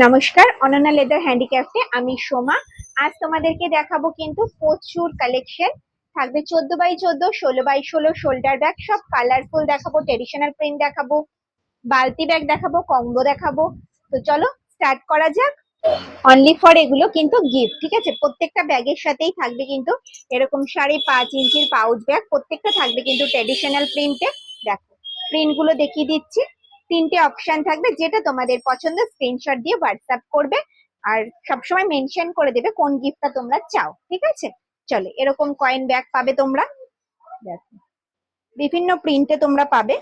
নমস্কার, অনন্যা লেদার হ্যান্ডিক্রাফটে আমি সোমা। আজ তোমাদেরকে দেখাবো কিন্তু প্রচুর কালেকশন থাকবে। 14x14, 16x16 শোল্ডার ব্যাগ, সব কালারফুল দেখাবো। ট্রেডিশনাল প্রিন্ট দেখাবো, বালতি ব্যাগ দেখাবো, কম্বো দেখাবো। তো চলো স্টার্ট করা যাক। অনলি ফর এগুলো কিন্তু গিফট, ঠিক আছে? প্রত্যেকটা ব্যাগের সাথেই থাকবে কিন্তু এরকম 5.5 ইঞ্চির পাউচ ব্যাগ। প্রত্যেকটা থাকবে কিন্তু ট্রেডিশনাল প্রিন্টে। দেখো প্রিন্ট গুলো দেখিয়ে দিচ্ছি। তিনটে অপশন থাকবে, যেটা তোমাদের পছন্দ স্ক্রিনশট দিয়ে হোয়াটসঅ্যাপ করবে আর সবসময় মেনশন করে দেবে কোন গিফটটা তোমরা চাও, ঠিক আছে? চলো, এরকম কয়েন ব্যাগ পাবে তোমরা। দেখো বিভিন্ন প্রিন্টে তোমরা পাবে।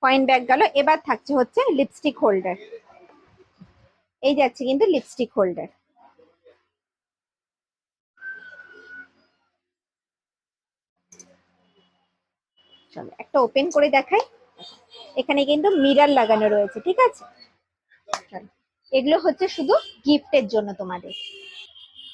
কয়েন ব্যাগ গেল, এবার থাকছে হচ্ছে লিপস্টিক হোল্ডার। এই যাচ্ছে কিন্তু লিপস্টিক হোল্ডার। চলো একটা ওপেন করে দেখাই। এখানে কিন্তু মিরর লাগানো রয়েছে, ঠিক আছে? এগুলো হচ্ছে শুধু গিফটের জন্য তোমাদের।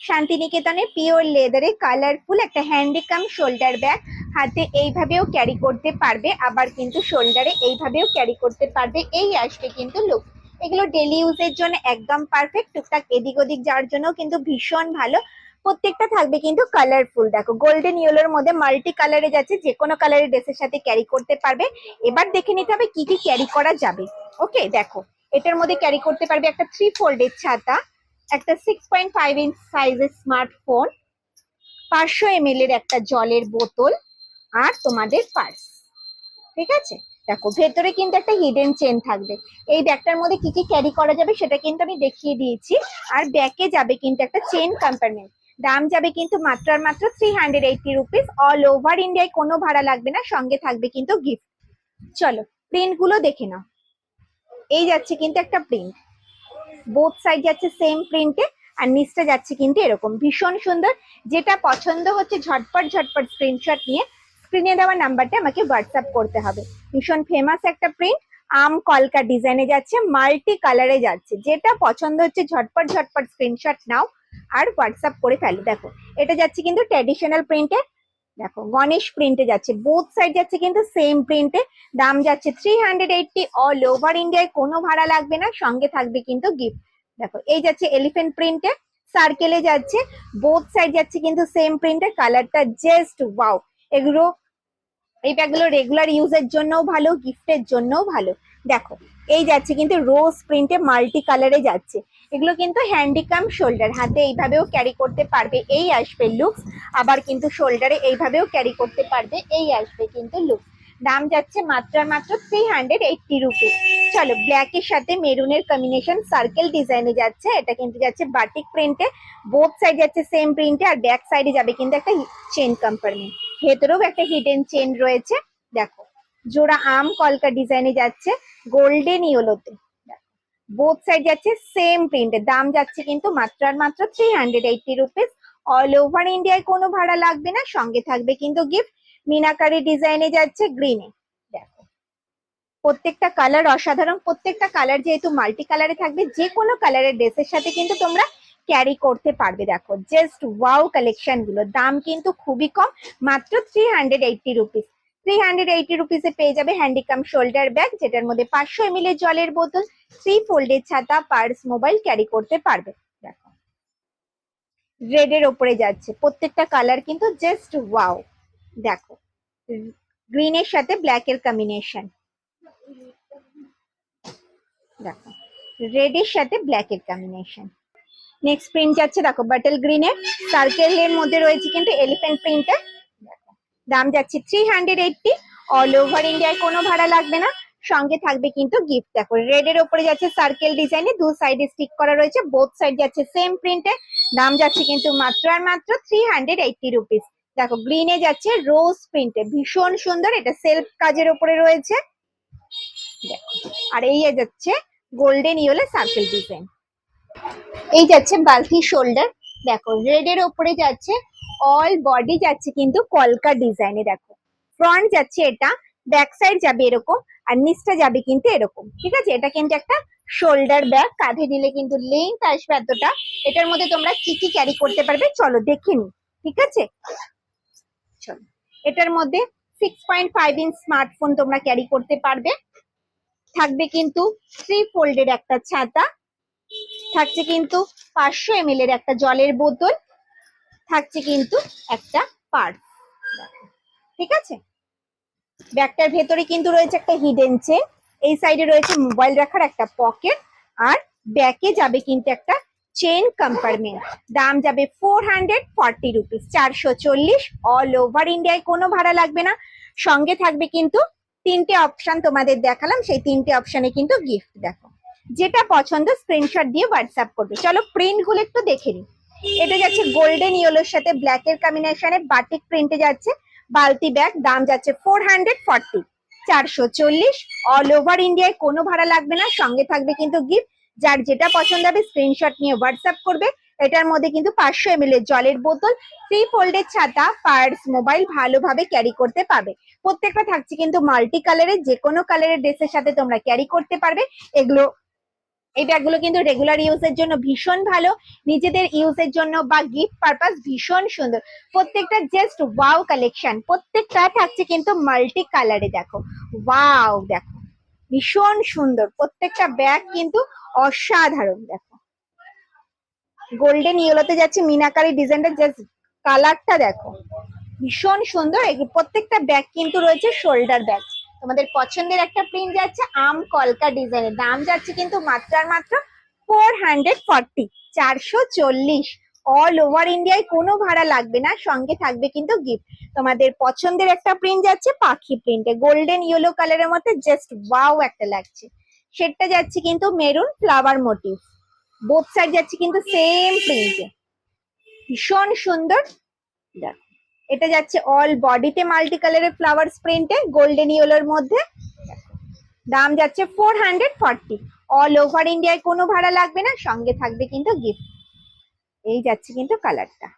শান্তিনিকেতনে পিওর লেদারে কালারফুল একটা হ্যান্ডিকাম শোল্ডার ব্যাগ। হাতে এইভাবেও ক্যারি করতে পারবে, আবার কিন্তু শোল্ডারে এইভাবেও ক্যারি করতে পারবে। এই আসবে কিন্তু লুক। এগুলো ডেলি ইউজের জন্য একদম পারফেক্ট। টুকটাক এদিক ওদিক যাওয়ার জন্য কিন্তু ভীষণ ভালো। প্রত্যেকটা থাকবে কিন্তু কালারফুল। দেখো গোল্ডেন ইয়েলোর মধ্যে মাল্টি কালারে যাচ্ছে, যে কোনো কালারের ড্রেসের সাথে ক্যারি করতে পারবে। এবার দেখে নিতে হবে কি কি ক্যারি করা যাবে। ওকে, দেখো এটার মধ্যে ক্যারি করতে পারবে একটা 3 ফোল্ডের ছাতা, একটা 6.5 ইঞ্চ সাইজের স্মার্টফোন, 500 ml এর একটা জলের বোতল, আর তোমাদের পার্স, ঠিক আছে? দেখো ভেতরে কিন্তু একটা হিডেন চেন থাকবে। এই ব্যাগটার মধ্যে কি কি ক্যারি করা যাবে সেটা কিন্তু আমি দেখিয়ে দিয়েছি। আর ব্যাগে যাবে কিন্তু একটা চেন কম্পার্টমেন্ট। দাম যাবে কিন্তু মাত্র আর মাত্র 380 রুপিস। অল ওভার ইন্ডিয়ায় কোনো ভাড়া লাগবে না, সঙ্গে থাকবে কিন্তু গিফট। চলো প্রিন্ট গুলো দেখে নাও। এই যাচ্ছে কিন্তু একটা প্রিন্ট, বোথ সাইড যাচ্ছে সেম প্রিন্টে, আর নিচটা যাচ্ছে কিন্তু এরকম ভীষণ সুন্দর। যেটা পছন্দ হচ্ছে ঝটপট ঝটপট স্ক্রিনশট নিয়ে স্ক্রিনে দেওয়া নাম্বারটা আমাকে হোয়াটসঅ্যাপ করতে হবে। ভীষণ ফেমাস একটা প্রিন্ট, আম কলকা ডিজাইনে যাচ্ছে, মাল্টি কালারে যাচ্ছে। যেটা পছন্দ হচ্ছে ঝটপট ঝটপট স্ক্রিনশট নাও আর হোয়াটসঅ্যাপ করে ফেলো। দেখো এটা যাচ্ছে কিন্তু ট্র্যাডিশনাল প্রিন্টে। দেখো গণেশ প্রিন্টে যাচ্ছে, বোথ সাইড যাচ্ছে কিন্তু সেম প্রিন্টে। দাম যাচ্ছে 380। অল ওভার ইন্ডিয়ায় কোনো ভাড়া লাগবে না, সঙ্গে থাকবে কিন্তু গিফট। দেখো এই যাচ্ছে এলিফেন্ট প্রিন্টে, সার্কেলে যাচ্ছে, বোথ সাইড যাচ্ছে কিন্তু সেম প্রিন্টে। কালারটা জাস্ট ওয়াও। এগুলো এই ব্যাগগুলো রেগুলার ইউজের জন্যও ভালো, গিফটের জন্যও ভালো। দেখো এই যাচ্ছে কিন্তু রোজ প্রিন্টে, মাল্টি কালারে যাচ্ছে। এগুলো কিন্তু হ্যান্ডিকাম শোল্ডার, হাতে এইভাবেও ক্যারি করতে পারবে, এই আসবে লুকস। আবার কিন্তু শোল্ডারে এইভাবেও ক্যারি করতে পারবে, এই আসবে কিন্তু লুকস। দাম যাচ্ছে মাত্র আর মাত্র 380 রুপিস। চলো ব্ল্যাকের সাথে মেরুনের কম্বিনেশন সার্কেল ডিজাইনে যাচ্ছে। এটা কিন্তু যাচ্ছে বাটিক প্রিন্টে, বোথ সাইড যাচ্ছে সেম প্রিন্টে, আর ব্যাক সাইডে যাবে কিন্তু একটা চেন কম্পার্টমেন্ট। ভেতরেও একটা হিডেন চেন রয়েছে। দেখো জোড়া আম কলকা ডিজাইনে যাচ্ছে, গোল্ডেন ইয়েলোতে। বোথ সাইড যাচ্ছে সেম প্রিন্টে। দাম যাচ্ছে কিন্তু মাত্র আর মাত্র 380 রুপিস। অল ওভার ইন্ডিয়ায় কোনো ভাড়া লাগবে না, সঙ্গে থাকবে কিন্তু গিফট। মিনাকারি ডিজাইনে যাচ্ছে গ্রিনে। দেখো প্রত্যেকটা কালার অসাধারণ। প্রত্যেকটা কালার যেহেতু মাল্টি কালারে থাকবে, যে কোনো কালারের ড্রেসের সাথে কিন্তু তোমরা ক্যারি করতে পারবে। দেখো জাস্ট ওয়াও কালেকশন গুলো। দাম কিন্তু খুবই কম, মাত্র 380 রুপিস। 380 রুপিসে পেয়ে যাবে হ্যান্ডিকাম শোল্ডার ব্যাগ, যেটার মধ্যে 500 ml এর জলের বোতল, 3 ফোল্ডের ছাতা, পার্স, মোবাইল ক্যারি করতে পারবে। দেখো রেড এর ওপরে যাচ্ছে, প্রত্যেকটা কালার কিন্তু জাস্ট ওয়াও। দেখো গ্রিনের সাথে ব্ল্যাক এর কম্বিনেশন। দেখো রেড এর সাথে ব্ল্যাক এর কম্বিনেশন। নেক্সট প্রিন্ট যাচ্ছে দেখো বাটল গ্রিন এর, সার্কেল এর মধ্যে রয়েছে কিন্তু এলিফ্যান্ট প্রিন্টে। দাম যাচ্ছে 380। অল ওভার ইন্ডিয়ায় কোনো ভাড়া লাগবে না, সঙ্গে থাকবে কিন্তু গিফট। দেখো রেড এর উপরে যাচ্ছে সার্কেল ডিজাইনে, দু সাইডে স্টিক করা রয়েছে, বোথ সাইড যাচ্ছে সেম প্রিন্টে। দাম যাচ্ছে কিন্তু মাত্র আর মাত্র 380 রুপিস। দেখো গ্রিনে যাচ্ছে রোজ প্রিন্টে, ভীষণ সুন্দর। এটা সেলফ কাজের উপরে রয়েছে। দেখো আর এই যাচ্ছে গোল্ডেন ইয়েলো সার্কেল ডিজাইন। এই যাচ্ছে বালতি শোল্ডার। দেখো রেড এর উপরে যাচ্ছে, অল বডি যাচ্ছে কিন্তু কলকা ডিজাইনে। দেখো ফ্রন্ট যাচ্ছে এটা, ব্যাক সাইড যাবে এরকম, আর নিচটা যাবে কিন্তু এরকম, ঠিক আছে? এটা কিন্তু একটা শোল্ডার ব্যাগ, কাঁধে নিলে কিন্তু লেন্থ আসবে এতটা। এটার মধ্যে তোমরা কি কি ক্যারি করতে পারবে চলো দেখে নি, ঠিক আছে? চলো, এটার মধ্যে 6.5 ইঞ্চ স্মার্টফোন তোমরা ক্যারি করতে পারবে। থাকবে কিন্তু 3 ফোল্ডের একটা ছাতা, থাকছে কিন্তু 500 ml এর একটা জলের বোতল, থাকছে কিন্তু একটা পার্স। ঠিক আছে, ব্যাগটার ভেতরে কিন্তু রয়েছে একটা হিডেন চেন, এই সাইডে রয়েছে মোবাইল রাখার একটা পকেট, আর ব্যাকে যাবে কিন্তু একটা চেন কম্পার্টমেন্ট। দাম যাবে 440 রুপিস, 440। অল ওভার ইন্ডিয়ায় কোনো ভাড়া লাগবে না। সঙ্গে থাকবে কিন্তু 3টে অপশন তোমাদের দেখালাম, সেই 3টে অপশনে কিন্তু গিফট। দেখো, যেটা পছন্দ স্ক্রিনশট দিয়ে হোয়াটসঅ্যাপ করবে। চলো প্রিন্ট গুলো একটু দেখে নিই। এটা যাচ্ছে গোল্ডেন ইয়েলোর সাথে ব্ল্যাক এর কম্বিনেশনে বাটিক প্রিন্টে যাচ্ছে বালতি ব্যাগ, দাম যাচ্ছে 440, 440। অল ওভার ইন্ডিয়ায় কোনো ভাড়া লাগবে না, সঙ্গে থাকবে কিন্তু গিফট। যার যেটা পছন্দ হবে স্ক্রিনশট নিয়ে হোয়াটসঅ্যাপ করবে। এটার মধ্যে কিন্তু 500 ml এর জলের বোতল, 3 ফোল্ডের ছাতা, পার্স, মোবাইল ভালোভাবে ক্যারি করতে পারবে। প্রত্যেকটা থাকছে কিন্তু মাল্টি কালারের, যে কোনো কালারের ড্রেসের সাথে তোমরা ক্যারি করতে পারবে। এগুলো, এই ব্যাগগুলো কিন্তু রেগুলার ইউজের জন্য ভীষণ ভালো, নিজেদের ইউজের জন্য বা গিফট পারপাস ভীষণ সুন্দর। প্রত্যেকটা জাস্ট ওয়াও কালেকশন, প্রত্যেকটা থাকছে কিন্তু মাল্টি কালারে। দেখো ওয়াও, দেখো ভীষণ সুন্দর প্রত্যেকটা ব্যাগ কিন্তু অসাধারণ। দেখো গোল্ডেন ইয়েলোতে যাচ্ছে মিনাকারি ডিজাইনটা, জাস্ট কালারটা দেখো ভীষণ সুন্দর। প্রত্যেকটা ব্যাগ কিন্তু রয়েছে শোল্ডার ব্যাগ। তোমাদের পছন্দের একটা প্রিন্ট যাচ্ছে আম কলকা ডিজাইনের, দাম যাচ্ছে কিন্তু মাত্র আর মাত্র 440, 440। অল ওভার ইন্ডিয়ায় কোনো ভাড়া লাগবে না, সঙ্গে থাকবে কিন্তু গিফট। তোমাদের পছন্দের একটা প্রিন্ট যাচ্ছে পাখি প্রিন্টে, গোল্ডেন ইয়েলো কালারের মধ্যে জাস্ট ওয়াও একটা লাগছে। সেটটা যাচ্ছে কিন্তু maroon flower motive, both side যাচ্ছে কিন্তু সেম প্রিন্টে, ভীষণ সুন্দর। দেখো এটা যাচ্ছে অল বডিতে মাল্টি কালারের ফ্লাওয়ার্স প্রিন্টে গোল্ডেন ইয়েলোর মধ্যে, দাম যাচ্ছে 440। অল ওভার ইন্ডিয়ায় কোনো ভাড়া লাগবে না, সঙ্গে থাকবে কিন্তু গিফট। এই যাচ্ছে কিন্তু কালারটা,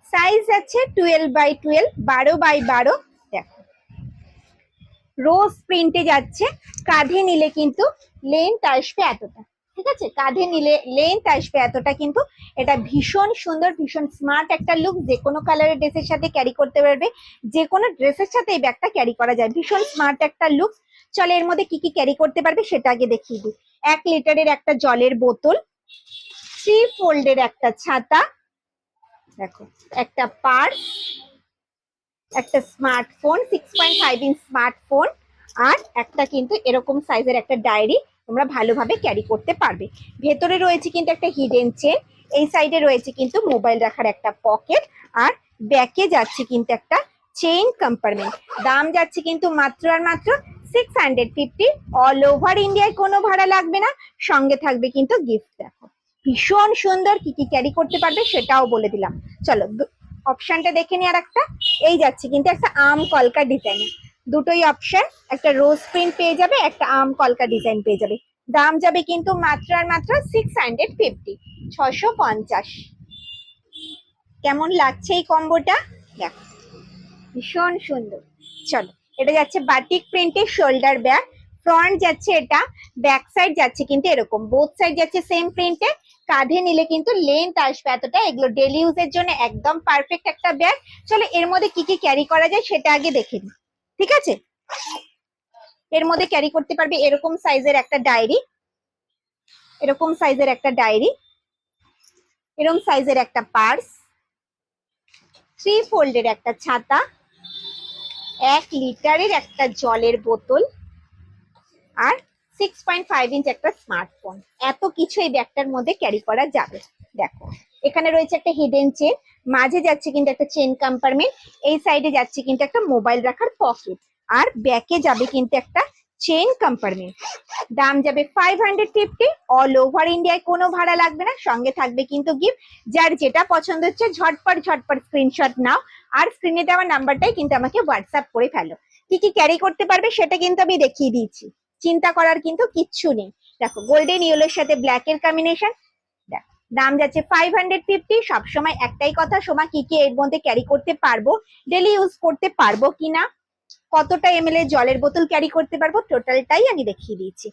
সাইজ যাচ্ছে 12x12, 12x12। দেখো রোজ প্রিন্টে যাচ্ছে, কাঁধে নিলে কিন্তু লেন্থ আসবে এতটা। ঠিক আছে, কাঁধে নিলে লেন্থ আসবে এতটা কিন্তু। এটা ভীষণ সুন্দর, ভীষণ স্মার্ট একটা লুক, যে কোনো কালারের ড্রেসের সাথে ক্যারি করতে পারবে, যে কোনো ড্রেসের সাথে এই ব্যাগটা ক্যারি করা যায়, ভীষণ স্মার্ট একটা লুক। চলে এর মধ্যে কি কি ক্যারি করতে পারবে সেটা আগে দেখিয়ে দিই। 1 লিটারের একটা জলের বোতল, 3 ফোল্ডের একটা ছাতা, দেখো একটা পার্স, একটা স্মার্টফোন 6.5 ইঞ্চ স্মার্টফোন, আর একটা কিন্তু এরকম সাইজের একটা ডায়েরি তোমরা ভালোভাবে ক্যারি করতে পারবে। ভেতরে রয়েছে কিন্তু একটা হিডেন চেন, এই সাইডে রয়েছে কিন্তু মোবাইল রাখার একটা পকেট, আর ব্যাকে যাচ্ছে কিন্তু একটা চেইন কম্পার্টমেন্ট। দাম যাচ্ছে কিন্তু মাত্র আর মাত্র 650। অল ওভার ইন্ডিয়ায় কোনো ভাড়া লাগবে না, সঙ্গে থাকবে কিন্তু গিফট। দেখো ভীষণ সুন্দর, কি কি ক্যারি করতে পারবে সেটাও বলে দিলাম। চলো অপশনটা দেখে নি আর একটা, এই যাচ্ছে কিন্তু একটা আম কলকা ডিজাইন, দুটোই অপশন, একটা রোজ প্রিন্ট পেয়ে যাবে, একটা আম কলকা ডিজাইন পেয়ে যাবে। দাম যাবে কিন্তু মাত্র আর মাত্র 650, 650। কেমন লাগছে এই কম্বোটা? দেখো ভীষণ সুন্দর। চলো এটা যাচ্ছে বাটিক প্রিন্টের শোল্ডার ব্যাগ, ফ্রন্ট যাচ্ছে এটা, ব্যাক সাইড যাচ্ছে কিন্তু এরকম, বোথ সাইড যাচ্ছে সেম প্রিন্টে। কাঁধে নিলে কিন্তু লেন্থ আসবে এতটা, এগুলো ডেলি ইউজের জন্য একদম পারফেক্ট একটা ব্যাগ। চলো এর মধ্যে কি কি ক্যারি করা যায় সেটা আগে দেখে নিই। ঠিক আছে, এর মধ্যে ক্যারি করতে পারবে এরকম সাইজের একটা ডায়েরি, এরকম সাইজের একটা ডায়েরি, এরকম সাইজের একটা পার্স, 3 ফোল্ডের একটা ছাতা, 1 লিটারের একটা জলের বোতল, আর 6.5 ইঞ্চ একটা স্মার্টফোন। এত কিছু এই ব্যাগটার মধ্যে ক্যারি করা যাবে। দেখো এখানে রয়েছে একটা হিডেন চেন, মাঝে যাচ্ছে কিন্তু একটা চেন কম্পার্টমেন্ট, এই সাইডে যাচ্ছে কিন্তু একটা মোবাইল রাখার পকেট, আর ব্যাকে যাবে কিন্তু একটা চেন কম্পার্টমেন্ট। দাম যাবে 550। অল ওভার ইন্ডিয়ায় কোনো ভাড়া লাগবে না, সঙ্গে থাকবে কিন্তু গিফট। যার যেটা পছন্দ হচ্ছে ঝটপট ঝটপট স্ক্রিনশট নাও, আর স্ক্রিনে দেওয়া নাম্বারটাই কিন্তু আমাকে হোয়াটসঅ্যাপ করে ফেলো। কি কি ক্যারি করতে পারবে সেটা কিন্তু আমি দেখিয়ে দিয়েছি, চিন্তা করার কিন্তু কিচ্ছু নেই। দেখো গোল্ডেন ইয়েলোর সাথে ব্ল্যাক এর কম্বিনেশন, দেখো দাম যাচ্ছে 550। সবসময় একটাই কথা, সোমা কি কি এর মধ্যে ক্যারি করতে পারবো, ডেলি ইউজ করতে পারবো কিনা, কতটা এমএল এর জলের বোতল ক্যারি করতে পারবো টোটালটাই আমি দেখিয়ে দিয়েছি।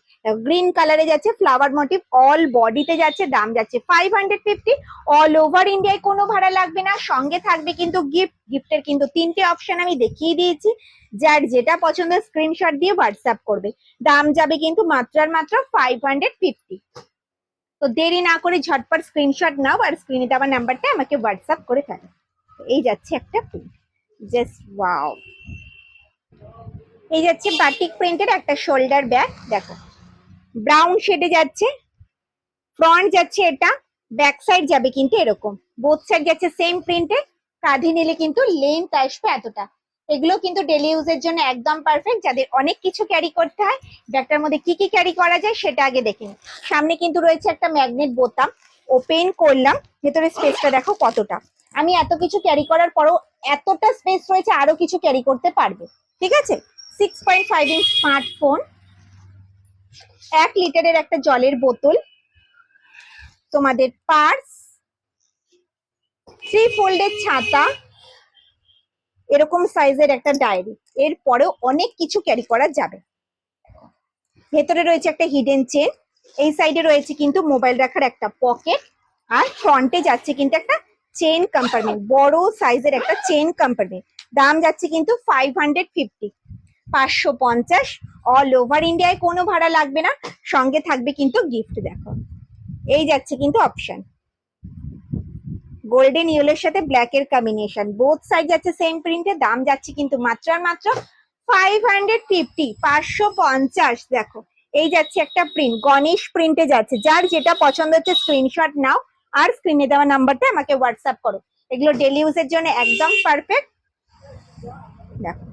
গ্রিন কালারে যাচ্ছে, ফ্লাওয়ার মোটিভ, অল বডিতে যাচ্ছে, দাম যাচ্ছে 550। অল ওভার ইন্ডিয়ায় কোনো ভাড়া লাগবে না, সঙ্গে থাকবে কিন্তু গিফট। গিফটের কিন্তু 3টে অপশন আমি দেখিয়ে দিয়েছি, যার যেটা পছন্দ স্ক্রিনশট দিয়ে হোয়াটসঅ্যাপ করবে। দাম যাবে কিন্তু মাত্র আর মাত্র 550। তো দেরি না করে ঝটপট স্ক্রিনশট নাও আর স্ক্রিনে দেওয়া নাম্বারটা আমাকে হোয়াটসঅ্যাপ করে ফেলো। এই যাচ্ছে একটা প্রিন্ট, জাস্ট ওয়াও। এই যাচ্ছে বাটিক প্রিন্টের একটা শোল্ডার ব্যাগ, দেখো ব্রাউন শেডে যাচ্ছে, ফ্রন্ট যাচ্ছে এটা, ব্যাক সাইড যাবে কিন্তু এরকম, বোথ সাইড যাচ্ছে সেম প্রিন্টে। কাঁধে নিলে কিন্তু লেন্থ আসবে এতটা। এগুলো কিন্তু ডেলি ইউজের জন্য একদম পারফেক্ট, যাদের অনেক কিছু ক্যারি করতে হয়। ব্যাগটার মধ্যে কি কি ক্যারি করা যায় সেটা আগে দেখে নিই। সামনে কিন্তু রয়েছে একটা ম্যাগনেট বোতাম, ওপেন করলাম, ভেতরে স্পেসটা দেখো কতটা। আমি এত কিছু ক্যারি করার পরও এতটা স্পেস রয়েছে, আরো কিছু ক্যারি করতে পারবে, ঠিক আছে। 6.5 ইঞ্চ স্মার্টফোন, 1 লিটারের একটা জলের বোতল, তোমাদের পার্স, 3 ফোল্ডের ছাতা, এরকম সাইজের একটা ডায়েরি। এরপরেও অনেক কিছু ক্যারি করা যাবে। ভেতরে রয়েছে একটা হিডেন চেন, এই সাইডে রয়েছে কিন্তু মোবাইল রাখার একটা পকেট, আর ফ্রন্টে যাচ্ছে কিন্তু একটা চেন কম্পার্টমেন্ট, বড় সাইজের একটা চেন কম্পার্টমেন্ট। দাম যাচ্ছে কিন্তু 550, 550। অল ওভার ইন্ডিয়ায় কোনো ভাড়া লাগবে না, সঙ্গে থাকবে কিন্তু গিফট। দেখো এই যাচ্ছে কিন্তু অপশন, গোল্ডেন ইয়েলোর সাথে ব্ল্যাক এর কম্বিনেশন, বোথ সাইড যাচ্ছে সেম প্রিন্টে। দাম যাচ্ছে কিন্তু মাত্র আর মাত্র 550, 550। দেখো এই যাচ্ছে একটা প্রিন্ট, গণেশ প্রিন্টে যাচ্ছে, যার যেটা পছন্দ হচ্ছে স্ক্রিনশট নাও আর স্ক্রিনে দেওয়া নাম্বারটা আমাকে হোয়াটসঅ্যাপ করো। এগুলো ডেলি ইউজের জন্য একদম পারফেক্ট। দেখো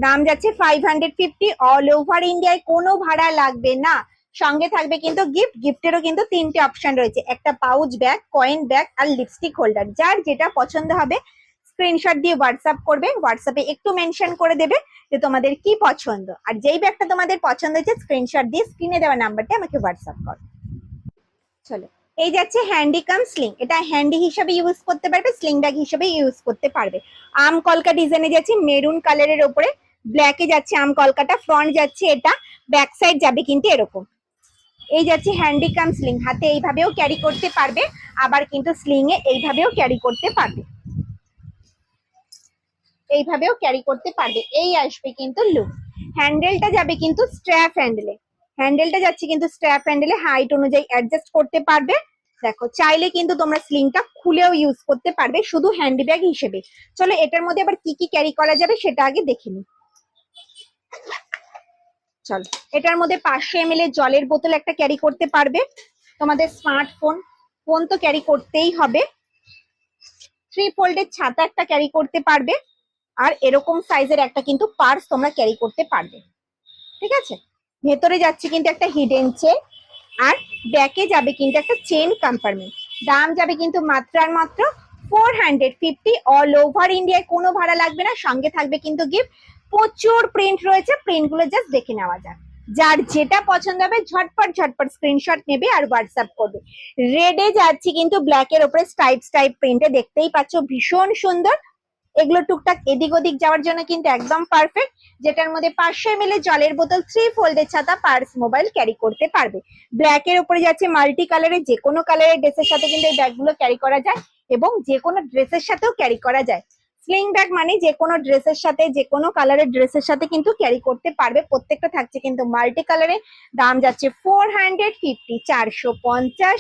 দাম যাচ্ছে 550, অল ওভার ইন্ডিয়ায় কোনো ভাড়া লাগবে না, সঙ্গে থাকবে কিন্তু গিফট। গিফটেরও কিন্তু 3টে অপশন রয়েছে, একটা পাউচ ব্যাগ, কয়েন ব্যাগ আর লিপস্টিক হোল্ডার। যার যেটা পছন্দ হবে স্ক্রিনশট দিয়ে হোয়াটসঅ্যাপ করবে, হোয়াটসঅ্যাপে একটু মেনশন করে দেবে যে তোমাদের কি পছন্দ, আর যেই ব্যাগটা তোমাদের পছন্দ হয়েছে স্ক্রিনশট দিয়ে স্ক্রিনে দেওয়া নাম্বারটা আমাকে হোয়াটসঅ্যাপ করো। চলো এই যাচ্ছে হ্যান্ডি কাম স্লিং, এটা হ্যান্ডি হিসেবে ইউজ করতে পারবে, স্লিং ব্যাগ হিসেবে ইউজ করতে পারবে। আম কলকা ডিজাইনে যাচ্ছে, মেরুন কালারের ওপরে ব্ল্যাকে যাচ্ছে আম কলকাটা, ফ্রন্ট যাচ্ছে এটা, ব্যাক সাইড যাবে কিন্তু এরকম। এই যাচ্ছে হ্যান্ডি কাম স্লিং, হাতে এইভাবেও ক্যারি করতে পারবে, আবার কিন্তু স্লিং এ এইভাবেও ক্যারি করতে পারবে, এইভাবেও ক্যারি করতে পারবে। এই আসবে কিন্তু লুক। হ্যান্ডেলটা যাবে কিন্তু স্ট্র্যাপ হ্যান্ডেলে, হ্যান্ডেলটা যাচ্ছে কিন্তু স্ট্র্যাপ হ্যান্ডেলে, হাইট অনুযায়ী অ্যাডজাস্ট করতে পারবে। দেখো চাইলে কিন্তু তোমরা স্লিংটা খুলেও ইউজ করতে পারবে শুধু হ্যান্ডি ব্যাগ হিসেবে। চলো এটার মধ্যে আবার কি কি ক্যারি করা যাবে সেটা আগে দেখে নিই। চলো এটার মধ্যে 500 ml এর জলের বোতল একটা ক্যারি করতে পারবে, তোমাদের স্মার্টফোন, ফোন তো ক্যারি করতেই হবে, 3 ফোল্ডের ছাতা একটা ক্যারি করতে পারবে, আর এরকম সাইজের একটা কিন্তু পার্স তোমরা ক্যারি করতে পারবে, ঠিক আছে। ভেতরে যাচ্ছে কিন্তু একটা হিডেন চেন, আর ব্যাকে যাবে কিন্তু একটা চেন কম্পার্টমেন্ট। দাম যাবে কিন্তু মাত্র আর মাত্র 450, অল ওভার ইন্ডিয়ায় কোনো ভাড়া লাগবে না, সঙ্গে থাকবে কিন্তু গিফট। প্রচুর প্রিন্ট রয়েছে, প্রিন্ট গুলো জাস্ট দেখে নেওয়া যাক, যার যেটা পছন্দ হবে ঝটপট ঝটপট স্ক্রিনশট নেবে আর হোয়াটসঅ্যাপ করবে। রেডে যাচ্ছি কিন্তু ব্ল্যাক এর উপরে স্ট্রাইপ স্ট্রাইপ প্রিন্টে, দেখতেই পাচ্ছ ভীষণ সুন্দর। এগুলো টুকটাক এদিক ওদিক যাওয়ার জন্য কিন্তু একদম পারফেক্ট, যেটার মধ্যে 500 ml জলের বোতল, 3 ফোল্ডের ছাতা, পার্স, মোবাইল ক্যারি করতে পারবে। ব্ল্যাক এর উপরে যাচ্ছে মাল্টি কালারের, যে কোনো কালারের ড্রেসের সাথে কিন্তু এই ব্যাগগুলো ক্যারি করা যায়, এবং যে কোনো ড্রেসের সাথেও ক্যারি করা যায়। স্লিং ব্যাগ মানে যে কোনো ড্রেসের সাথে, যে কোনো কালারের ড্রেসের সাথে কিন্তু ক্যারি করতে পারবে। প্রত্যেকটা থাকছে কিন্তু মাল্টি কালারে। দাম যাচ্ছে 450, 450।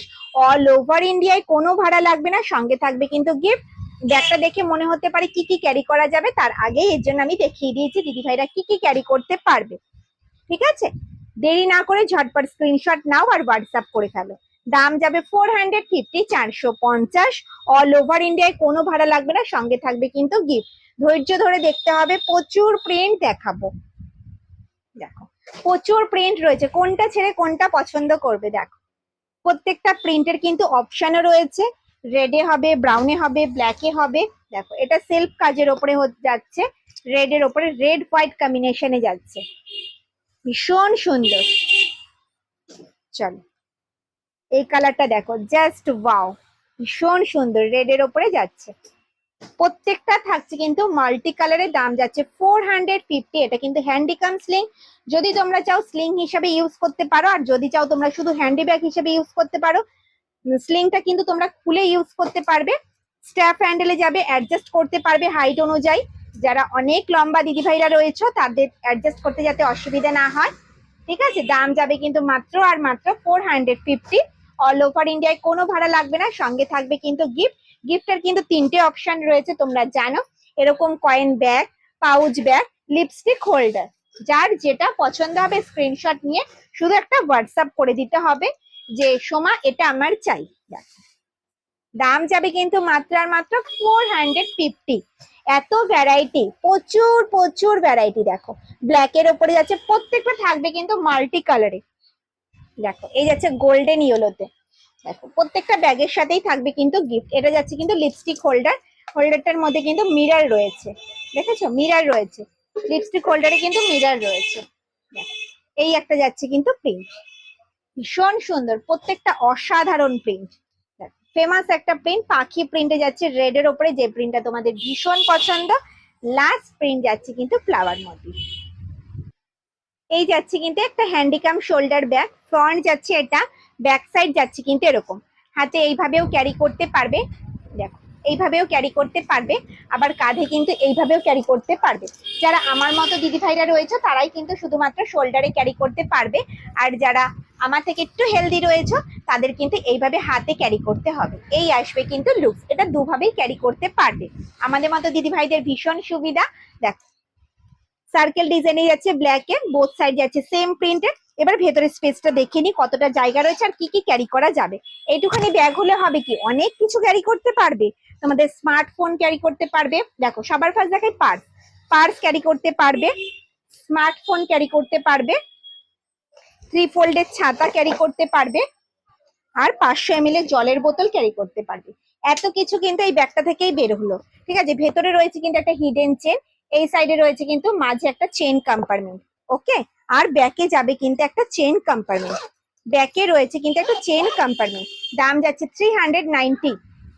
অল ওভার ইন্ডিয়ায় কোনো ভাড়া লাগবে না, সঙ্গে থাকবে কিন্তু গিফট। ব্যাগটা দেখে মনে হতে পারে কি কি ক্যারি করা যাবে, তার আগে এর জন্য আমি দেখিয়ে দিয়েছি দিদি ভাইরা কি কি ক্যারি করতে পারবে, ঠিক আছে। দেরি না করে ঝটপট স্ক্রিনশট নাও আর হোয়াটসঅ্যাপ করে ফেলো। দাম যাবে 450, 450। অল ওভার ইন্ডিয়ায় কোনো ভাড়া লাগবে না, সঙ্গে থাকবে কিন্তু গিফট। ধৈর্য ধরে দেখতে হবে, প্রচুর প্রিন্ট দেখাবো। দেখো প্রচুর প্রিন্ট রয়েছে, কোনটা ছেড়ে কোনটা পছন্দ করবে। দেখো প্রত্যেকটা প্রিন্টের কিন্তু অপশনও রয়েছে, রেডে হবে, ব্রাউনে হবে, ব্ল্যাকে হবে। দেখো এটা সেলফ কাজের ওপরে যাচ্ছে, রেড এর ওপরে রেড হোয়াইট কম্বিনেশনে যাচ্ছে, ভীষণ সুন্দর। চলো এই কালারটা দেখো, জাস্ট ওয়াও, ভীষণ সুন্দর, রেড এর ওপরে যাচ্ছে। প্রত্যেকটা থাকছে কিন্তু মাল্টি কালারের, দাম যাচ্ছে 450। এটা কিন্তু হ্যান্ডিকাম স্লিং, যদি তোমরা চাও স্লিং হিসাবে ইউজ করতে পারো, আর যদি চাও তোমরা শুধু হ্যান্ডি ব্যাগ হিসেবে ইউজ করতে পারো। স্লিংটা কিন্তু তোমরা খুলে ইউজ করতে পারবে, স্ট্র্যাপ হ্যান্ডেলে যাবে, অ্যাডজাস্ট করতে পারবে হাইট অনুযায়ী। যারা অনেক লম্বা দিদিভাইরা রয়েছে তাদের অ্যাডজাস্ট করতে যাতে অসুবিধা না হয়। ঠিক আছে, দাম যাবে কিন্তু মাত্র আর মাত্র 450। অল ওভার ইন্ডিয়ায় কোনো ভাড়া লাগবে না, সঙ্গে থাকবে কিন্তু গিফট। গিফটের কিন্তু 3টে অপশন রয়েছে তোমরা জানো, এরকম coin bag, pouch bag, lipstick holder. যার যেটা পছন্দ হবে স্ক্রিনশট নিয়ে শুধু একটা হোয়াটসঅ্যাপ করে দিতে হবে যে সোমা এটা আমার চাই। দাম যাবে কিন্তু মাত্র আর মাত্র 450। এত ভ্যারাইটি, প্রচুর প্রচুর ভ্যারাইটি। দেখো ব্ল্যাকের ওপরে যাচ্ছে, প্রত্যেকটা থাকবে কিন্তু মাল্টি কালারে। দেখো এই যাচ্ছে গোল্ডেন ইয়েলোতে, দেখো প্রত্যেকটা ব্যাগের সাথেই থাকবে কিন্তু গিফট। এটা যাচ্ছে কিন্তু লিপস্টিক হোল্ডার, হোল্ডারটার মধ্যে কিন্তু মিরর রয়েছে, দেখেছো মিরর রয়েছে, লিপস্টিক হোল্ডারে কিন্তু মিরর রয়েছে। এই একটা যাচ্ছে কিন্তু প্রিন্ট, ভীষণ সুন্দর, প্রত্যেকটা অসাধারণ প্রিন্ট। ফেমাস একটা প্রিন্ট, পাখি প্রিন্টে যাচ্ছে রেড এর ওপরে, যে প্রিন্টটা তোমাদের ভীষণ পছন্দ। লাস্ট প্রিন্ট যাচ্ছে কিন্তু ফ্লাওয়ার মোটিভ। এই যাচ্ছে কিন্তু একটা হ্যান্ডিকাম শোল্ডার ব্যাগ, ফ্রন্ট যাচ্ছে এটা, ব্যাক সাইড যাচ্ছে কিন্তু এরকম, হাতে এইভাবেও ক্যারি করতে পারবে। দেখো এইভাবেও ক্যারি করতে পারবে, আবার কাঁধে কিন্তু এইভাবেও ক্যারি করতে পারবে। যারা আমার মতো দিদি ভাইরা রয়েছে তারাই কিন্তু শুধুমাত্র শোল্ডারে ক্যারি করতে পারবে, আর যারা আমার থেকে একটু হেলদি রয়েছে তাদের কিন্তু এইভাবে হাতে ক্যারি করতে হবে। এই আসবে কিন্তু লুকস, এটা দুভাবেই ক্যারি করতে পারবে। আমাদের মতো দিদি ভাইদের ভীষণ সুবিধা। দেখো সার্কেল ডিজাইনে যাচ্ছে ব্ল্যাক এর, বোথ সাইড যাচ্ছে সেম প্রিন্টের। এবার ভেতরের স্পেসটা দেখে নি কতটা জায়গা রয়েছে আর কি কি ক্যারি করা যাবে। এইটুখানি ব্যাগ হলে হবে কি, অনেক কিছু ক্যারি করতে পারবে। তোমাদের স্মার্টফোন ক্যারি করতে পারবে, দেখো সবার ফার্স্ট দেখাই পার্স, পার্স ক্যারি করতে পারবে, স্মার্টফোন ক্যারি করতে পারবে, 3 ফোল্ডের ছাতা ক্যারি করতে পারবে, আর 500 ml এর জলের বোতল ক্যারি করতে পারবে। এত কিছু কিন্তু এই ব্যাগটা থেকেই বের হলো। ঠিক আছে, ভেতরে রয়েছে কিন্তু একটা হিডেন চেন, এই সাইডে রয়েছে কিন্তু মাঝে একটা চেন কম্পার্টমেন্ট। ওকে, আর ব্যাকে যাবে কিন্তু একটা চেন কম্পার্টমেন্ট, ব্যাকে রয়েছে কিন্তু একটা চেন কম্পার্টমেন্ট। দাম যাচ্ছে 390,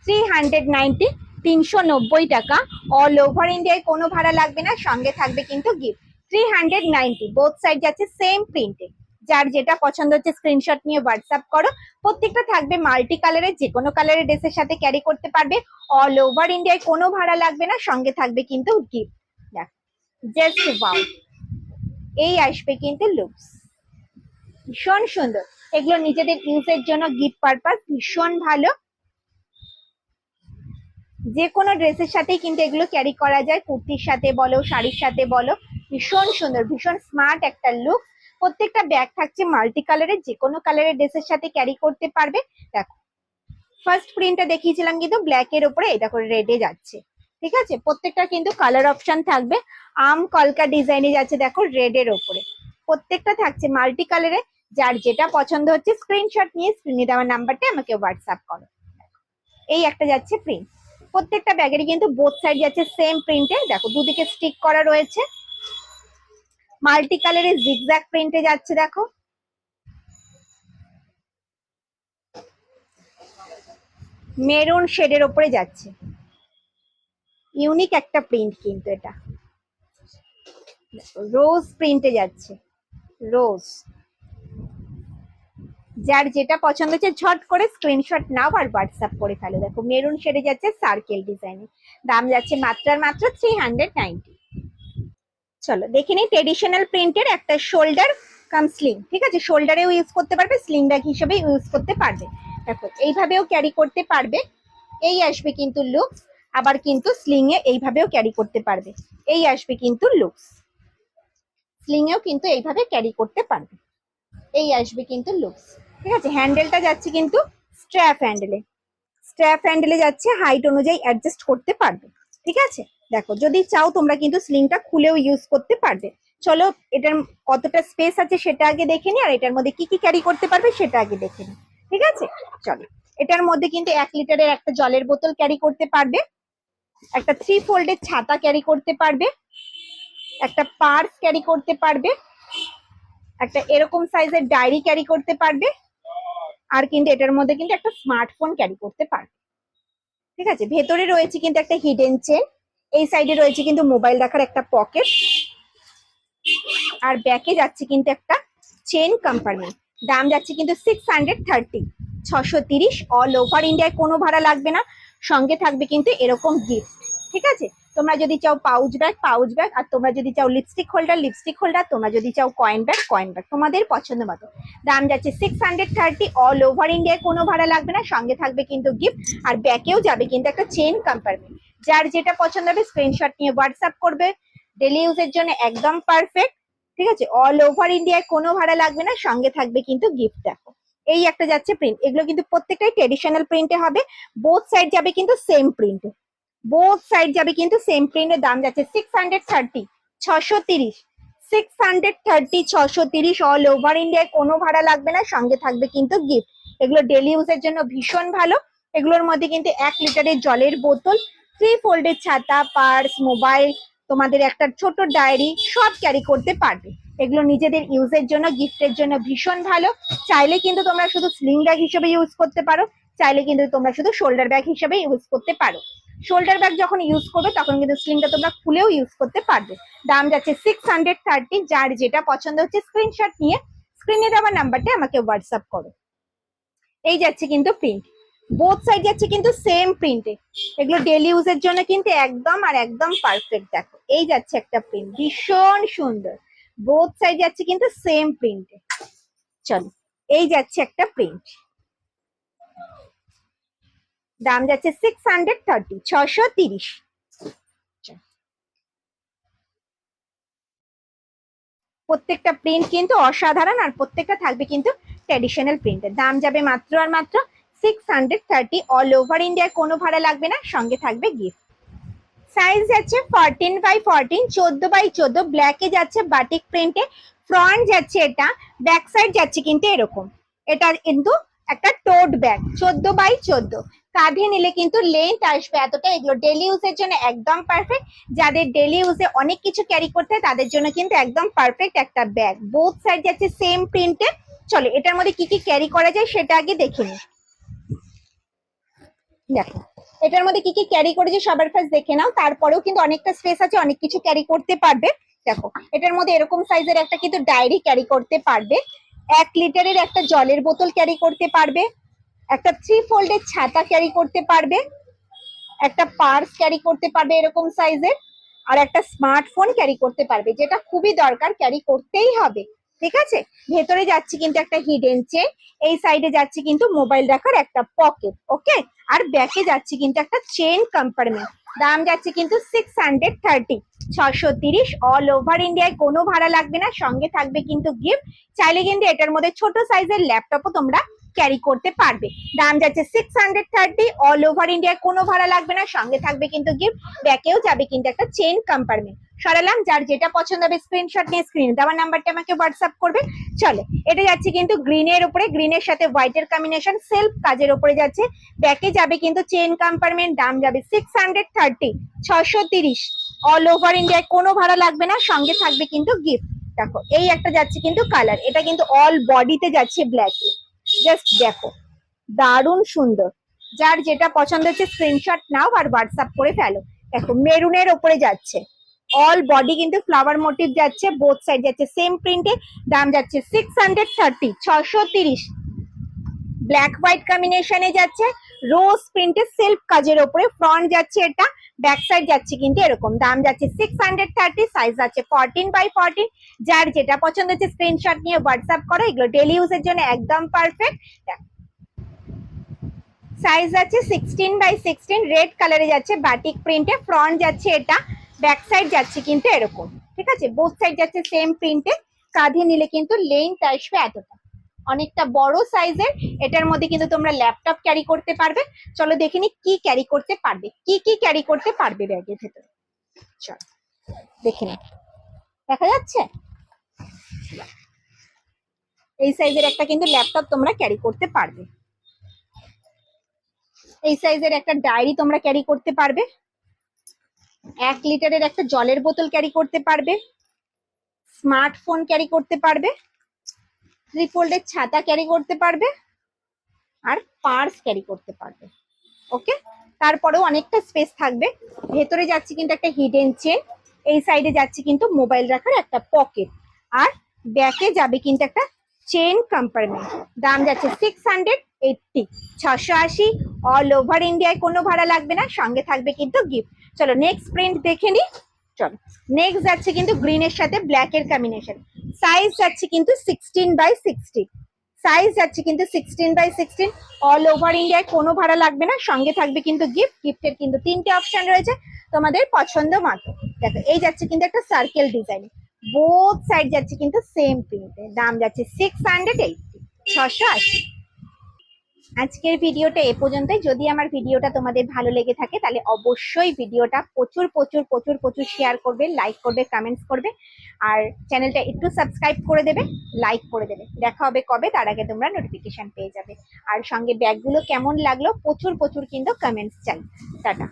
390, 390 টাকা। অল ওভার ইন্ডিয়ায় কোনো ভাড়া লাগবে না, সঙ্গে থাকবে কিন্তু গিফট। 390, বোথ সাইড যাচ্ছে সেম প্রিন্টে। যার যেটা পছন্দ হচ্ছে স্ক্রিনশট নিয়ে হোয়াটসঅ্যাপ করো। প্রত্যেকটা থাকবে মাল্টি কালারের, যে কোনো কালারের ড্রেসের সাথে ক্যারি করতে পারবে। অল ওভার ইন্ডিয়ায় কোনো ভাড়া লাগবে না, সঙ্গে থাকবে কিন্তু গিফট। দেখ জাস্ট ওয়াও, এই আসবে কিন্তু লুকস, ভীষণ সুন্দর। এগুলো নিজেদের ইউজের জন্য গিফট পারপাস ভীষণ ভালো। যে কোনো ড্রেসের সাথেই কিন্তু এগুলো ক্যারি করা যায়, কুর্তির সাথে বলো, শাড়ির সাথে বলো। ভীষণ সুন্দর, ভীষণ স্মার্ট একটা লুক। প্রত্যেকটা ব্যাগ থাকছে মাল্টি কালারের, যে কোনো কালারের ড্রেসের সাথে ক্যারি করতে পারবে। দেখো ফার্স্ট প্রিন্টটা দেখিয়েছিলাম কিন্তু ব্ল্যাক এর উপরে, এটা করে রেডে যাচ্ছে। ঠিক আছে, প্রত্যেকটা কিন্তু কালার অপশন থাকবে। আম কলকা ডিজাইনে যাচ্ছে দেখো রেড এর উপরে, প্রত্যেকটা থাকছে মাল্টি কালারে। যার যেটা পছন্দ হচ্ছে স্ক্রিনশট নিয়ে স্ক্রিনে দেওয়া নাম্বারটা আমাকে হোয়াটসঅ্যাপ করো। এই একটা যাচ্ছে প্রিন্ট, প্রত্যেকটা ব্যাগেরই কিন্তু বোথ সাইড যাচ্ছে সেম প্রিন্টে। দেখো দুদিকে স্টিক করা রয়েছে, মাল্টি কালারের জিগজ্যাগ প্রিন্টে যাচ্ছে। দেখো মেরুন শেডের ওপরে যাচ্ছে, ইউনিক একটা প্রিন্ট কিন্তু এটা। রোজ প্রিন্টে যাচ্ছে, রোজ। যার যেটা পছন্দ হচ্ছে ঝট করে স্ক্রিনশট নাও আর হোয়াটসঅ্যাপ করে ফেলো। দেখো মেরুন শেডে যাচ্ছে সার্কেল ডিজাইনে, দাম যাচ্ছে মাত্র আর মাত্র 390। চলো দেখে নিই ট্রেডিশনাল প্রিন্টের একটা শোল্ডার কাম স্লিং। ঠিক আছে, শোল্ডারেও ইউজ করতে পারবে, স্লিং ব্যাগ হিসেবে ইউজ করতে পারবে। দেখো এইভাবেও ক্যারি করতে পারবে, এই আসবে কিন্তু লুকস। আবার কিন্তু স্লিং এ এইভাবেও ক্যারি করতে পারবে, এই আসবে কিন্তু লুকস। স্লিং এও কিন্তু এইভাবে ক্যারি করতে পারবে, এই আসবে কিন্তু লুকস। ঠিক আছে, হ্যান্ডেলটা যাচ্ছে কিন্তু স্ট্র্যাপ হ্যান্ডেলে, স্ট্র্যাপ হ্যান্ডেলে যাচ্ছে, হাইট অনুযায়ী অ্যাডজাস্ট করতে পারবে। ঠিক আছে, দেখো যদি চাও তোমরা কিন্তু স্লিংটা খুলেও ইউজ করতে পারবে। চলো এটার কতটা স্পেস আছে সেটা আগে দেখে নি, আর এটার মধ্যে কি কি ক্যারি করতে পারবে সেটা আগে দেখে নি। ঠিক আছে, চলো এটার মধ্যে কিন্তু 1 লিটারের একটা জলের বোতল ক্যারি করতে পারবে, একটা 3 ফোল্ডের ছাতা ক্যারি করতে পারবে, একটা পার্স ক্যারি করতে পারবে, একটা এরকম সাইজের ডায়েরি ক্যারি করতে পারবে, আর কিন্তু এটার মধ্যে কিন্তু একটা স্মার্টফোন ক্যারি করতে পারবে। ঠিক আছে, ভেতরে রয়েছে কিন্তু একটা হিডেন চেন, এই সাইডে রয়েছে কিন্তু মোবাইল রাখার একটা পকেট, আর ব্যাকে যাচ্ছে কিন্তু একটা চেন কম্পার্টমেন্ট। দাম যাচ্ছে কিন্তু 630, 630। অল ওভার ইন্ডিয়ায় কোনো ভাড়া লাগবে না, সঙ্গে থাকবে কিন্তু এরকম গিফট। ঠিক আছে, তোমরা যদি চাও পাউচ ব্যাগ, পাউচ ব্যাগ, আর তোমরা যদি চাও লিপস্টিক হোল্ডার, লিপস্টিক হোল্ডার, তোমরা যদি চাও কয়েন ব্যাগ, কয়েন ব্যাগ, তোমাদের পছন্দ মতো। দাম যাচ্ছে 630। অল ওভার ইন্ডিয়ায় কোনো ভাড়া লাগবে না, সঙ্গে থাকবে কিন্তু গিফট, আর ব্যাকেও যাবে কিন্তু একটা চেন কম্পার্টমেন্ট। যার যেটা পছন্দ হবে স্ক্রিনশট নিয়ে হোয়াটসঅ্যাপ করবে। ডেলি ইউজের জন্য একদম পারফেক্ট। ঠিক আছে, অল ওভার ইন্ডিয়ায় কোনো ভাড়া লাগবে না, সঙ্গে থাকবে কিন্তু গিফট। দেখো এই একটা যাচ্ছে প্রিন্ট, এগুলো কিন্তু প্রত্যেকটাই ট্রেডিশনাল প্রিন্টে হবে। বোথ সাইড যাবে কিন্তু সেম প্রিন্টে, বোথ সাইড যাবে কিন্তু সেম প্রিন্টের। দাম যাচ্ছে 630, 630, 630, 630। অল ওভার ইন্ডিয়ায় কোনো ভাড়া লাগবে না, সঙ্গে থাকবে কিন্তু গিফট। এগুলো ডেলি ইউজের জন্য ভীষণ ভালো। এগুলোর মধ্যে কিন্তু 1 লিটারের জলের বোতল, 3 ফোল্ডের ছাতা, পার্স, মোবাইল, তোমাদের একটা ছোট ডায়েরি সব ক্যারি করতে পারবে। এগুলো নিজেদের ইউজের জন্য, গিফটের জন্য ভীষণ ভালো। চাইলে কিন্তু তোমরা শুধু স্লিং ব্যাগ হিসেবে ইউজ করতে পারো, চাইলে কিন্তু তোমরা শুধু শোল্ডার ব্যাগ হিসেবে ইউজ করতে পারো। শোল্ডার ব্যাগ যখন ইউজ করবে তখন কিন্তু স্লিংটা তোমরা খুলেও ইউজ করতে পারবে। দাম যাচ্ছে 630। যার যেটা পছন্দ হচ্ছে স্ক্রিনশট নিয়ে স্ক্রিনে দেওয়া নাম্বারটা আমাকে হোয়াটসঅ্যাপ করো। এই যাচ্ছে কিন্তু প্রিন্ট, বোথ সাইড যাচ্ছে কিন্তু সেম প্রিন্টে। এগুলো ডেলি ইউজের জন্য কিন্তু একদম আর একদম পারফেক্ট। দেখো এই যাচ্ছে একটা প্রিন্ট, ভীষণ সুন্দর। বোথ সাইড যাচ্ছে কিন্তু সেম প্রিন্টে। চলো এই যাচ্ছে একটা প্রিন্ট, দাম যাচ্ছে 630, 630। প্রত্যেকটা প্রিন্ট কিন্তু অসাধারণ, আর প্রত্যেকটা থাকবে কিন্তু ট্র্যাডিশনাল প্রিন্টের। দাম যাবে মাত্র আর মাত্র 630। অল ওভার ইন্ডিয়ায় কোনো ভাড়া লাগবে না, সঙ্গে থাকবে গিফট। সাইজ যাচ্ছে 14x14, 14x14। ব্ল্যাকে যাচ্ছে বাটিক প্রিন্টে, ফ্রন্ট যাচ্ছে এটা, ব্যাক সাইড যাচ্ছে কিন্তু এরকম। এটা কিন্তু একটা টোট ব্যাগ, 14x14। কাঁধে নিলে কিন্তু লেন্থ আসবে এতটা। এগুলো ডেলি ইউজের জন্য একদম পারফেক্ট। যাদের ডেলি ইউজে অনেক কিছু ক্যারি করতে হয় তাদের জন্য কিন্তু একদম পারফেক্ট একটা ব্যাগ। বোথ সাইড যাচ্ছে সেম প্রিন্টে। চলো এটার মধ্যে কি কি ক্যারি করা যায় সেটা আগে দেখে নিই। দেখো এটার মধ্যে কি কি ক্যারি করেছে সবার ফার্স্ট দেখে নাও, তারপরেও কিন্তু অনেকটা স্পেস আছে, অনেক কিছু ক্যারি করতে পারবে। দেখো এটার মধ্যে এরকম সাইজের একটা কিন্তু ডায়েরি ক্যারি করতে পারবে, 1 লিটারের একটা জলের বোতল ক্যারি করতে পারবে, একটা 3 ফোল্ডের ছাতা ক্যারি করতে পারবে, একটা পার্স ক্যারি করতে পারবে এরকম সাইজের, আর একটা স্মার্টফোন ক্যারি করতে পারবে, যেটা খুবই দরকার, ক্যারি করতেই হবে। ঠিক আছে, ভেতরে যাচ্ছে কিন্তু একটা হিডেন চেন, এই সাইডে যাচ্ছে কিন্তু মোবাইল রাখার একটা পকেট। ওকে, আর ব্যাকে যাচ্ছে কিন্তু একটা চেন কম্পার্টমেন্ট। দাম যাচ্ছে কিন্তু 630, 630। অল ওভার ইন্ডিয়ায় কোনো ভাড়া লাগবে না, সঙ্গে থাকবে কিন্তু গিফট। চাইলে কিন্তু এটার মধ্যে ছোট সাইজের ল্যাপটপও তোমরা ক্যারি করতে পারবে। দাম যাচ্ছে 630। অল ওভার ইন্ডিয়ায় কোনো ভাড়া লাগবে না, সঙ্গে থাকবে কিন্তু গিফট। ব্যাকেও যাবে কিন্তু একটা চেন কম্পার্টমেন্ট। সরালাম, যার যেটা পছন্দ হবে স্ক্রিনশট নিয়ে স্ক্রিনে দেওয়ার নাম্বারটা আমাকে হোয়াটসঅ্যাপ করবে। চলো এটা যাচ্ছে কিন্তু গ্রিনের উপরে, গ্রিনের সাথে হোয়াইটের কম্বিনেশন, সেলফ কাজের উপরে যাচ্ছে। ব্যাকে যাবে কিন্তু চেন কম্পার্টমেন্ট। দাম যাবে 630, 630। অল ওভার ইন্ডিয়ায় কোনো ভাড়া লাগবে না, সঙ্গে থাকবে কিন্তু গিফট। দেখো এই একটা যাচ্ছে কিন্তু কালার, এটা কিন্তু অল বডিতে যাচ্ছে ব্ল্যাক। জাস্ট দেখো দারুণ সুন্দর। যার যেটা পছন্দ হচ্ছে স্ক্রিনশট নাও আর হোয়াটসঅ্যাপ করে ফেলো। দেখো মেরুনের ওপরে যাচ্ছে, অল বডি কিন্তু ফ্লাওয়ার মোটিভ যাচ্ছে, বোথ সাইড যাচ্ছে সেম প্রিন্টে। দাম যাচ্ছে 630, 630। ব্ল্যাক হোয়াইট কম্বিনেশনে যাচ্ছে, রোজ প্রিন্টে সেলফ কাজের ওপরে, ফ্রন্ট যাচ্ছে এটা, ব্যাক সাইড যাচ্ছে কিন্তু এরকম। দাম যাচ্ছে 630, সাইজ আছে 14x14। যার যেটা পছন্দ হচ্ছে স্ক্রিনশট নিয়ে হোয়াটসঅ্যাপ করো, এগুলো ডেলি ইউজের জন্য একদম পারফেক্ট। সাইজ আছে 16x16, রেড কালারে যাচ্ছে বাটিক প্রিন্টে, ফ্রন্ট যাচ্ছে এটা, ব্যাক সাইড যাচ্ছে কিন্তু এরকম। ঠিক আছে, বোথ সাইড যাচ্ছে সেম প্রিন্টে। কাঁধে নিলে কিন্তু লেন্থ আসবে এতটা, অনেকটা বড় সাইজের। এটার মধ্যে কিন্তু তোমরা ল্যাপটপ ক্যারি করতে পারবে। চলো দেখে নি কি ক্যারি করতে পারবে, কি কি ক্যারি করতে পারবে ব্যাগের ভেতরে। চলো দেখে নি, দেখা যাচ্ছে এই সাইজের একটা কিন্তু ল্যাপটপ তোমরা ক্যারি করতে পারবে। এই সাইজের একটা ডায়েরি তোমরা ক্যারি করতে পারবে, 1 লিটারের একটা জলের বোতল ক্যারি করতে পারবে, স্মার্টফোন ক্যারি করতে পারবে, 3 ফোল্ডের ছাতা ক্যারি করতে পারবে, আর পার্স ক্যারি করতে পারবে। ওকে, তারপরেও অনেকটা স্পেস থাকবে। ভেতরে যাচ্ছে কিন্তু একটা হিডেন চেন, এই সাইডে যাচ্ছে কিন্তু মোবাইল রাখার একটা পকেট, আর ব্যাকে যাবে কিন্তু একটা চেন কম্পার্টমেন্ট। দাম যাচ্ছে 680, 680। অল ওভার ইন্ডিয়ায় কোনো ভাড়া লাগবে না, সঙ্গে থাকবে কিন্তু গিফট। চলো নেক্সট প্রিন্ট দেখে নি। চলো নেক্সট যাচ্ছে কিন্তু গ্রিনের সাথে ব্ল্যাক এর কম্বিনেশন। সাইজ যাচ্ছে কিন্তু 16x16, সাইজ যাচ্ছে কিন্তু 16x16। অল ওভার ইন্ডিয়ায় কোনো ভাড়া লাগবে না, সঙ্গে থাকবে কিন্তু গিফট। গিফটের কিন্তু 3টে অপশন রয়েছে, তোমাদের পছন্দ মতো। দেখো এই যাচ্ছে কিন্তু একটা সার্কেল ডিজাইন, বোথ সাইড যাচ্ছে কিন্তু সেম প্রিন্টে। দাম যাচ্ছে 680, 680। আজকের ভিডিওটা এ পর্যন্তই। যদি আমার ভিডিওটা তোমাদের ভালো লেগে থাকে তাহলে অবশ্যই ভিডিওটা প্রচুর প্রচুর প্রচুর প্রচুর শেয়ার করবে, লাইক করবে, কমেন্টস করবে, আর চ্যানেলটা একটু সাবস্ক্রাইব করে দেবে, লাইক করে দেবে। দেখা হবে কবে, তার আগে তোমরা নোটিফিকেশন পেয়ে যাবে। আর সঙ্গে ব্যাগগুলো কেমন লাগলো প্রচুর প্রচুর কিন্তু কমেন্টস চাই। টাটা।